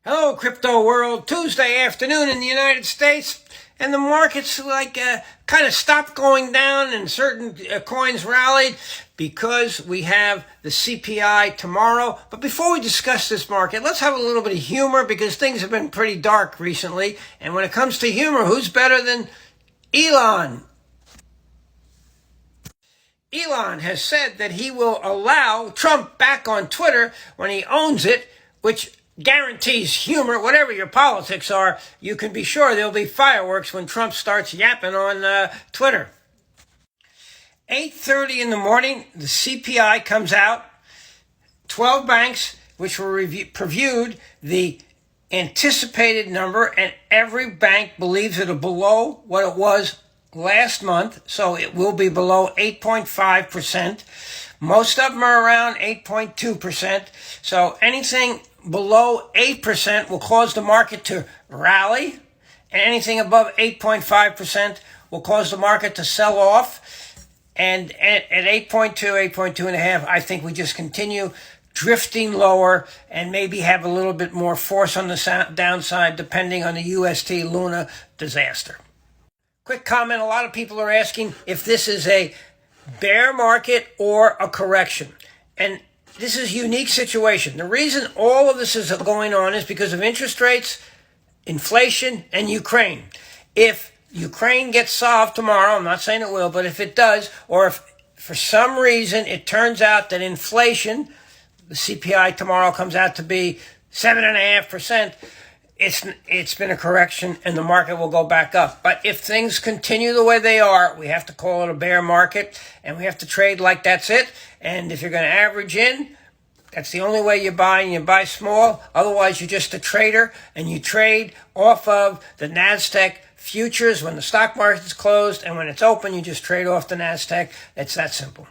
Hello, crypto world. Tuesday afternoon in the United States, and the markets kind of stopped going down, and certain coins rallied because we have the CPI tomorrow. But before we discuss this market, let's have a little bit of humor because things have been pretty dark recently. And when it comes to humor, who's better than Elon? Elon has said that he will allow Trump back on Twitter when he owns it, which guarantees humor. Whatever your politics are, you can be sure there'll be fireworks when Trump starts yapping on Twitter. 8:30 in the morning, the CPI comes out. 12 banks, which were previewed the anticipated number, and every bank believes it'll below what it was last month, so it will be below 8.5%. Most of them are around 8.2%. So anything below 8% will cause the market to rally, and anything above 8.5% will cause the market to sell off. And at 8.2, 8.2.5, I think we just continue drifting lower and maybe have a little bit more force on the downside depending on the UST Luna disaster. Quick comment, a lot of people are asking if this is a bear market or a correction. And this is a unique situation. The reason all of this is going on is because of interest rates, inflation, and Ukraine. If Ukraine gets solved tomorrow, I'm not saying it will, but if it does, or if for some reason it turns out that inflation, the CPI tomorrow comes out to be 7.5%, it's been a correction and the market will go back up. But if things continue the way they are, we have to call it a bear market and we have to trade like that's it. And if you're going to average in, that's the only way you buy, and you buy small. Otherwise, you're just a trader and you trade off of the NASDAQ futures when the stock market's closed, and when it's open, you just trade off the NASDAQ. It's that simple.